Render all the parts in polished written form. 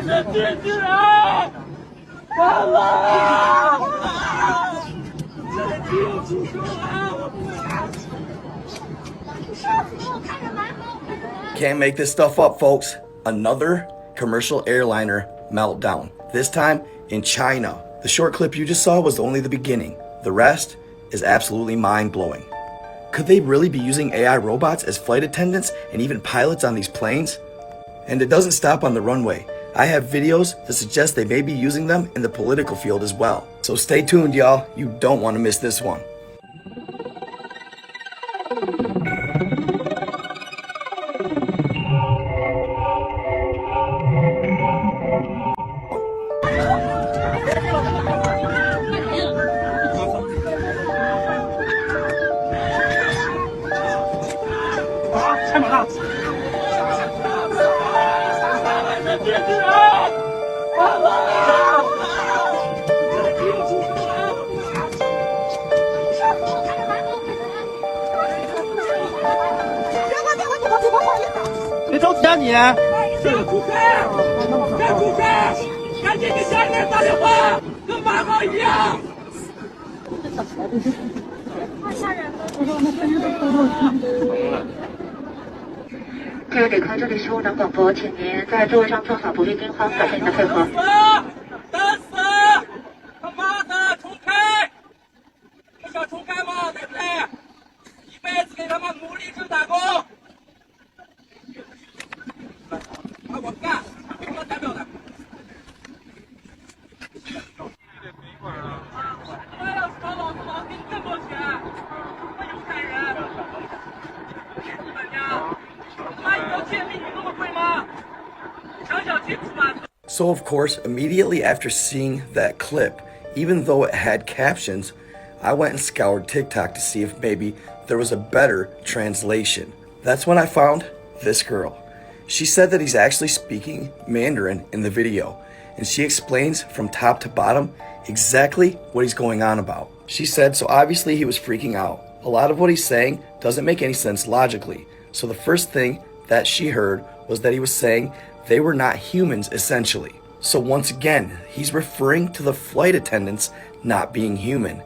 是机器人！完了！这又出事了！ Can't make this stuff up, folks. Another commercial airliner meltdown. This time in China. The short clip you just saw was only the beginning. The rest is absolutely mind-blowing. Could they really be using AI robots as flight attendants and even pilots on these planes? And it doesn't stop on the runway. I have videos that suggest they may be using them in the political field as well. So stay tuned, y'all. You don't want to miss this one.这个得靠这里是无能广播，请您在座位上坐好，不必惊慌，感谢您的配合。打死！他妈的，重开！不想重开吗？对不对？一辈子给他们奴隶制打工。让我干，有没有代表的？妈要是把老子给你更多钱，我犹太人，日本家。 So of course, immediately after seeing that clip, even though it had captions, I went and scoured TikTok to see if maybe there was a better translation. That's when I found this girl. She said that he's actually speaking Mandarin in the video, and she explains from top to bottom exactly what he's going on about. She said, so obviously he was freaking out. A lot of what he's saying doesn't make any sense logically. So the first thing that she heard was that he was saying they were not humans essentially. So once again, he's referring to the flight attendants not being human.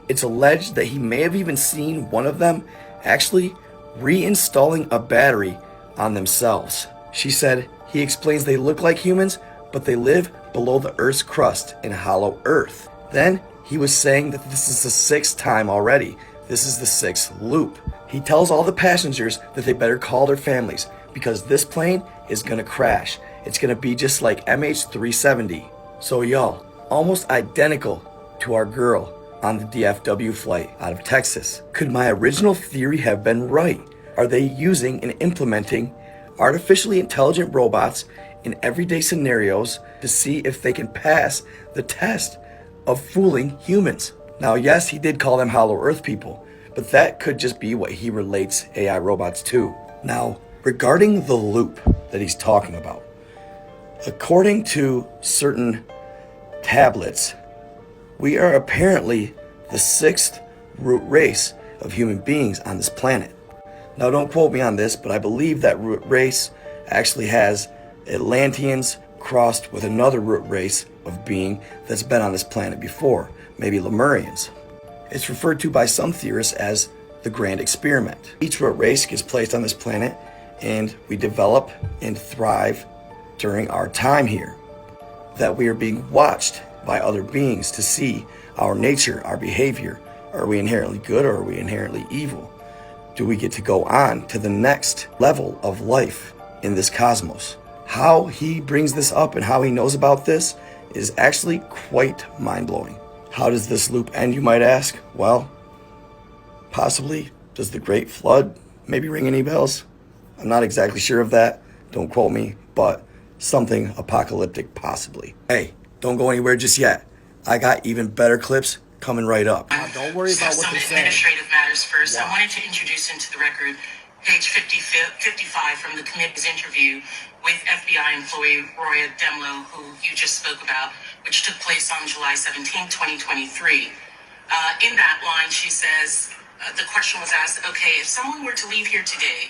It's alleged that he may have even seen one of them actually reinstalling a battery on themselves. She said he explains they look like humans, but they live below the Earth's crust in hollow Earth. Then he was saying that this is the 6th time already. This is the 6th loop. He tells all the passengers that they better call their families because this plane is gonna crash. It's gonna be just like MH370. So y'all, almost identical to our girl on the DFW flight out of Texas. Could my original theory have been right? Are they using and implementing artificially intelligent robots in everyday scenarios to see if they can pass the test of fooling humans? Now, yes, he did call them Hollow Earth people, but that could just be what he relates AI robots to. Now, regarding the loop that he's talking about, according to certain tablets, we are apparently the 6th root race of human beings on this planet. Now, don't quote me on this, but I believe that root race actually has Atlanteans crossed with another root race of being that's been on this planet before, maybe Lemurians. It's referred to by some theorists as the Grand Experiment. Each root race gets placed on this planet and we develop and thrive during our time here. That we are being watched by other beings to see our nature, our behavior. Are we inherently good or are we inherently evil? Do we get to go on to the next level of life in this cosmos? How he brings this up and how he knows about this is actually quite mind-blowing. How does this loop end, you might ask? Well, possibly, does the Great Flood maybe ring any bells? I'm not exactly sure of that, don't quote me, but something apocalyptic possibly. Hey, don't go anywhere just yet. I got even better clips coming right up. Don't worry about what they're saying. Administrative matters first. Wow. I wanted to introduce into the record page 55 from the committee's interview with FBI employee Roya Demlow, who you just spoke about, which took place on July 17, 2023. In that line, she says, the question was asked, okay, if someone were to leave here today,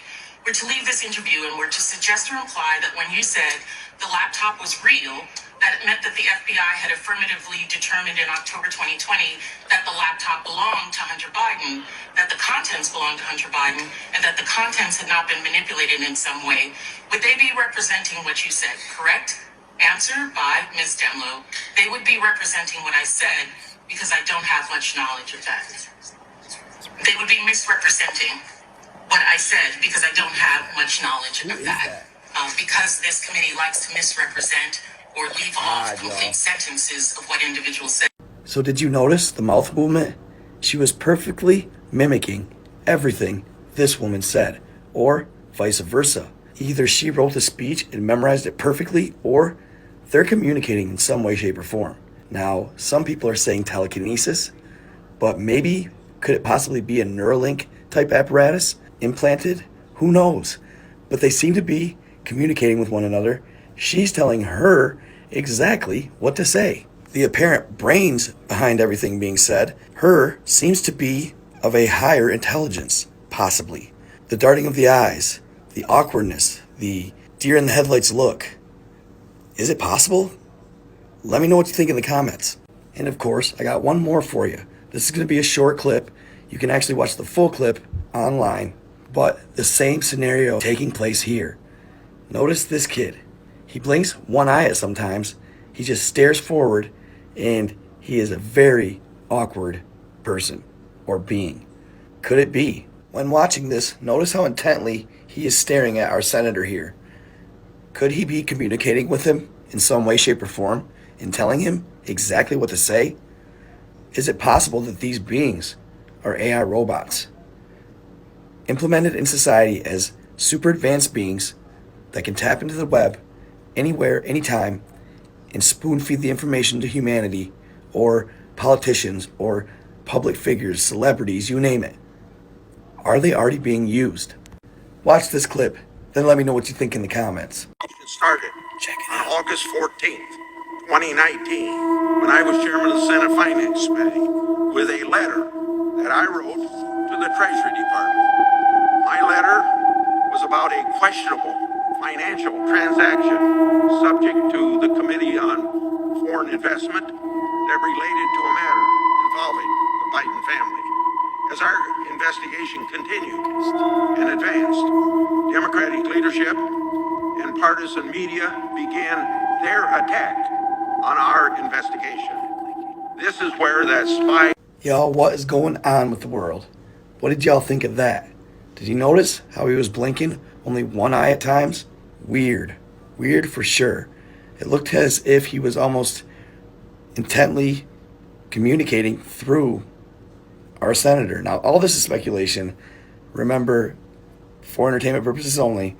were to leave this interview and were to suggest or imply that when you said the laptop was real, that it meant that the FBI had affirmatively determined in October 2020 that the laptop belonged to Hunter Biden, that the contents belonged to Hunter Biden, and that the contents had not been manipulated in some way, would they be representing what you said, correct? Answer by Ms. Demlow. They would be representing what I said because I don't have much knowledge of that. They would be misrepresenting what I said because I don't have much knowledge of that. Because this committee likes to misrepresent or leave off complete sentences of what individuals say. So did you notice the mouth movement? She was perfectly mimicking everything this woman said, or vice versa. Either she wrote the speech and memorized it perfectly, or they're communicating in some way, shape, or form. Now, some people are saying telekinesis, but maybe could it possibly be a Neuralink type apparatus implanted? Who knows? But they seem to be communicating with one another. She's telling her exactly what to say. The apparent brains behind everything being said, her seems to be of a higher intelligence, possibly. The darting of the eyes, the awkwardness, the deer in the headlights look. Is it possible? Let me know what you think in the comments. And of course, I got one more for you. This is going to be a short clip. You can actually watch the full clip online, but the same scenario taking place here. Notice this kid. He blinks one eye at sometimes. He just stares forward, and he is a very awkward person or being. Could it be? When watching this, notice how intently he is staring at our senator here. Could he be communicating with him in some way, shape, or form and telling him exactly what to say? Is it possible that these beings are AI robots, implemented in society as super advanced beings that can tap into the web anywhere, anytime, and spoon feed the information to humanity, or politicians, or public figures, celebrities, you name it? Are they already being used? Watch this clip, then let me know what you think in the comments. It started Check it on out. August 14th, 2019, when I was chairman of the Senate Finance Committee, with a letter that I wrote to the Treasury Department. My letter was about a questionable financial transaction subject to the Committee on Foreign Investment that related to a matter involving the Biden family. As our investigation continued and advanced, Democratic leadership and partisan media began their attack on our investigation. This is where that spy... Y'all, what is going on with the world? What did y'all think of that? Did you notice how he was blinking only one eye at times? Weird. Weird for sure. It looked as if he was almost intently communicating through our senator. Now, all this is speculation. Remember, for entertainment purposes only.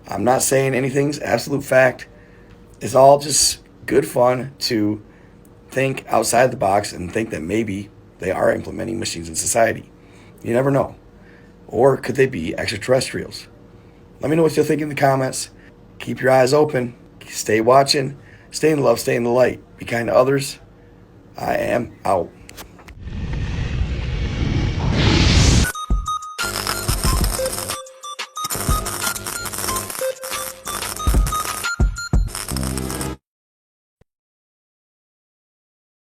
I'm not saying anything's absolute fact. It's all just good fun to think outside the box and think that maybe they are implementing machines in society. You never know. Or could they be extraterrestrials? Let me know what you think in the comments. Keep your eyes open. Stay watching. Stay in love. Stay in the light. Be kind to others. I am out.